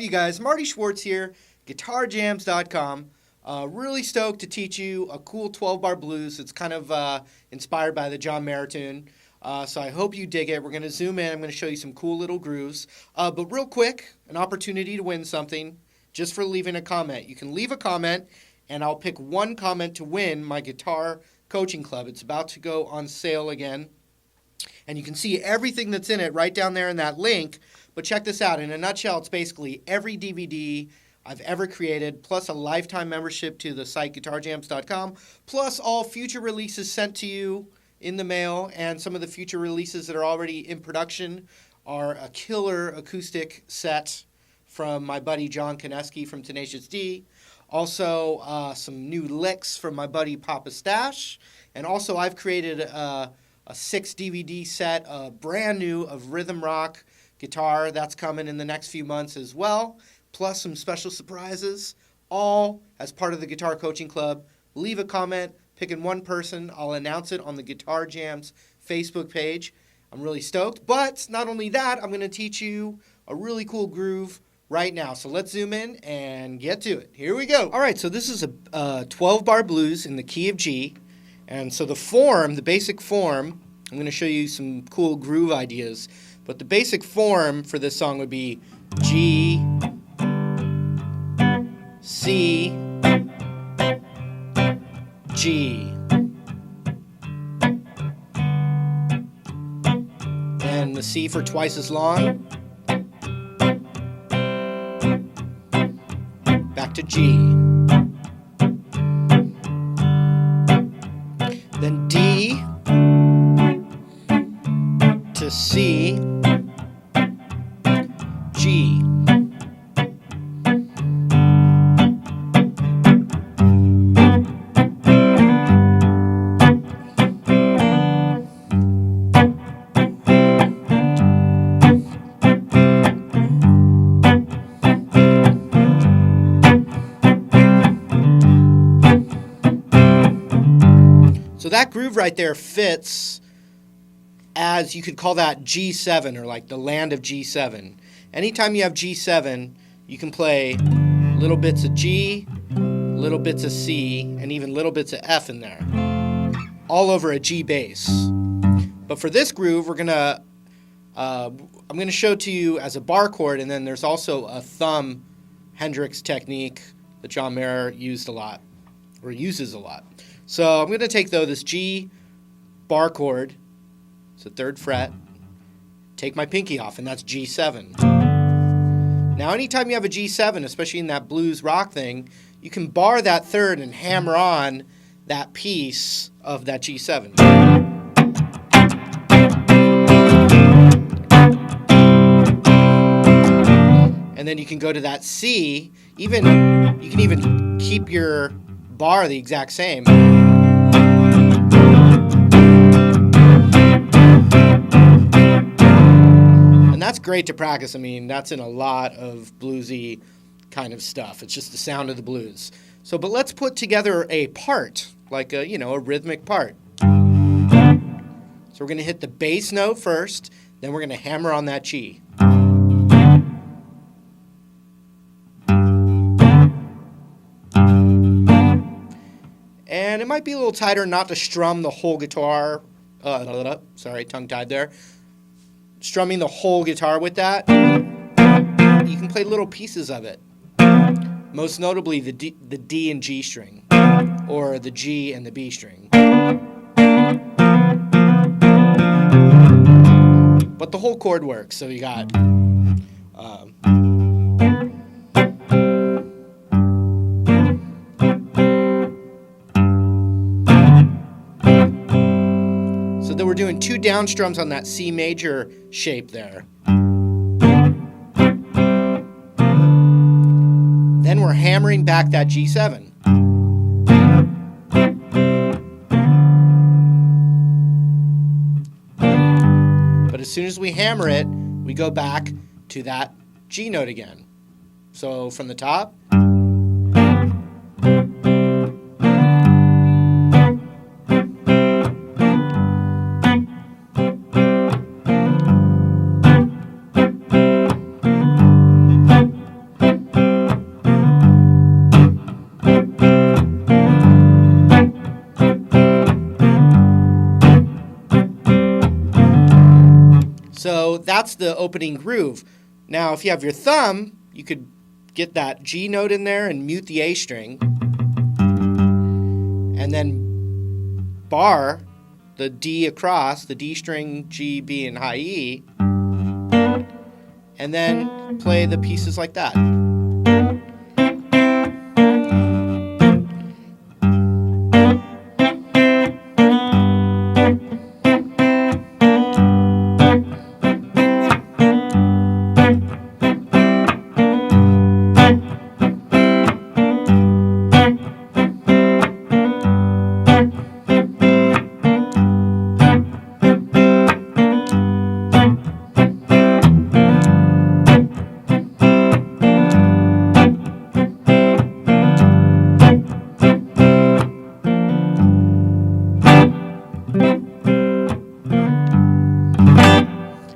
you guys? Marty Schwartz here, guitarjams.com. Really stoked to teach you a cool 12-bar blues. It's kind of inspired by the John Mayer tune. So I hope you dig it. We're going to zoom in. I'm going to show you some cool little grooves. But real quick, an opportunity to win something just for leaving a comment. You can leave a comment, and I'll pick one comment to win my guitar coaching club. It's about to go on sale again. And you can see everything that's in it right down there in that link. But check this out. In a nutshell, it's basically every DVD I've ever created, plus a lifetime membership to the site guitarjams.com, plus all future releases sent to you in the mail, and some of the future releases that are already in production are a killer acoustic set from my buddy John Koneski from Tenacious D, also some new licks from my buddy Papa Stash, and also I've created a 6 DVD set, brand new of rhythm rock guitar. That's coming in the next few months as well, plus some special surprises, all as part of the Guitar Coaching Club. Leave a comment, picking one person. I'll announce it on the Guitar Jams Facebook page. I'm really stoked. But not only that, I'm going to teach you a really cool groove right now. So let's zoom in and get to it. Here we go. All right, so this is a 12-bar blues in the key of G. And so the form, the basic form, I'm going to show you some cool groove ideas. But the basic form for this song would be G, C, G. And the C for twice as long. Back to G. Then D to C, G. So that groove right there fits as, you could call that G7, or like the land of G7. Anytime you have G7, you can play little bits of G, little bits of C, and even little bits of F in there, all over a G bass. But for this groove, I'm gonna show to you as a bar chord, and then there's also a thumb Hendrix technique that John Mayer used a lot, or uses a lot. So I'm gonna take, though, this G bar chord, it's the 3rd fret, take my pinky off, and that's G7. Now, anytime you have a G7, especially in that blues rock thing, you can bar that 3rd and hammer on that piece of that G7. And then you can go to that C. You can even keep your bar the exact same. And that's great to practice. I mean, that's in a lot of bluesy kind of stuff. It's just the sound of the blues. So, but let's put together a part, like a rhythmic part. So we're going to hit the bass note first, then we're going to hammer on that G. And it might be a little tighter not to strum the whole guitar. Sorry, tongue-tied there. Strumming the whole guitar with that. You can play little pieces of it. Most notably the D and G string, or the G and the B string. But the whole chord works, so you got so then we're doing 2 down strums on that C major shape there. Then we're hammering back that G7. But as soon as we hammer it, we go back to that G note again. So from the top. that's the opening groove. Now, if you have your thumb, you could get that G note in there and mute the A string. And then bar the D across, the D string, G, B, and high E. And then play the pieces like that.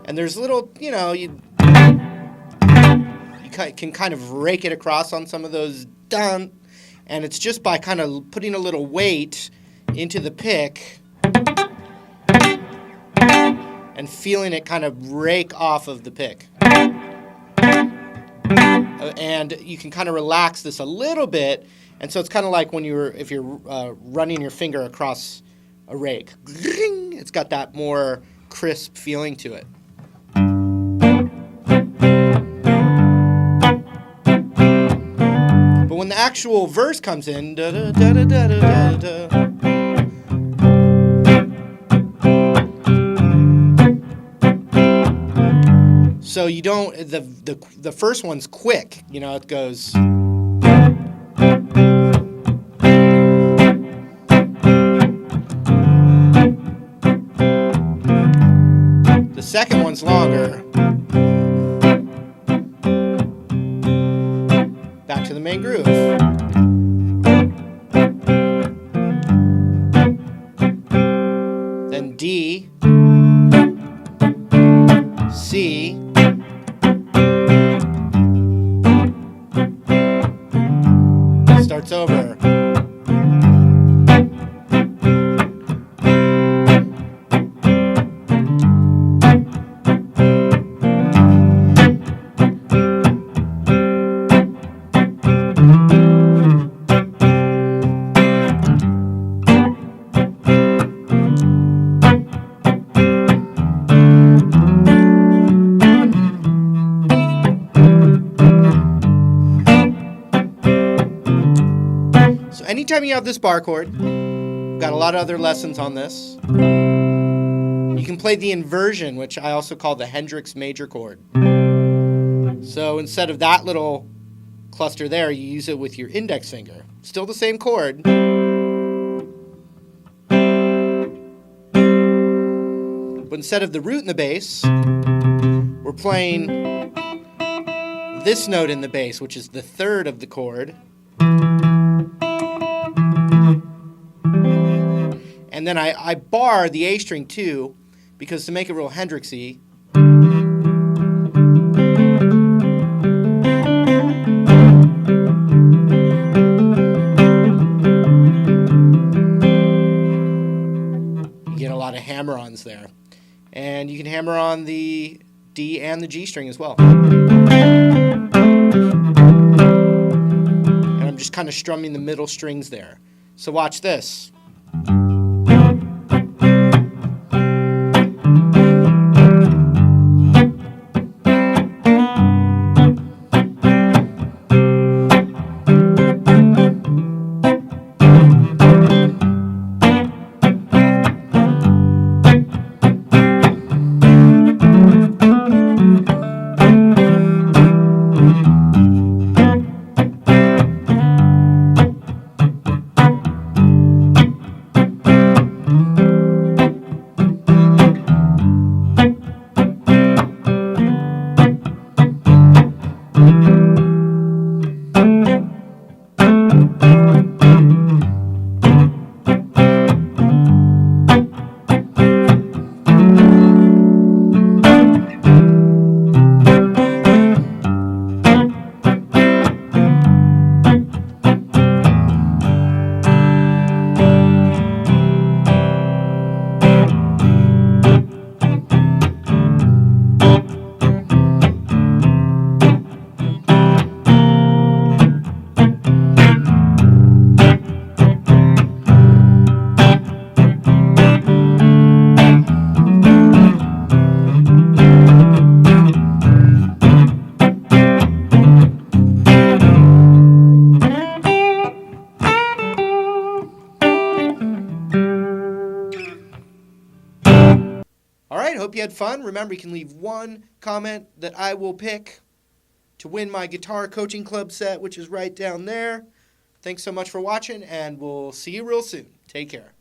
And there's little, you can kind of rake it across on some of those dun, and it's just by kind of putting a little weight into the pick and feeling it kind of rake off of the pick. And you can kind of relax this a little bit, and so it's kind of like when if you're running your finger across a rake. It's got that more crisp feeling to it. But when the actual verse comes in, da da da da da da da. So you don't, the first one's quick, it goes. The second one's longer. Back to the main groove. Then D, C, starts over. Anytime you have this bar chord, got a lot of other lessons on this. You can play the inversion, which I also call the Hendrix major chord. So instead of that little cluster there, you use it with your index finger. Still the same chord. But instead of the root in the bass, we're playing this note in the bass, which is the third of the chord. And then I bar the A string too, because to make it real Hendrixy, you get a lot of hammer-ons there. And you can hammer on the D and the G string as well. And I'm just kind of strumming the middle strings there. So watch this. Hope you had fun. Remember, you can leave one comment that I will pick to win my Guitar Coaching Club set, which is right down there. Thanks so much for watching, and we'll see you real soon. Take care.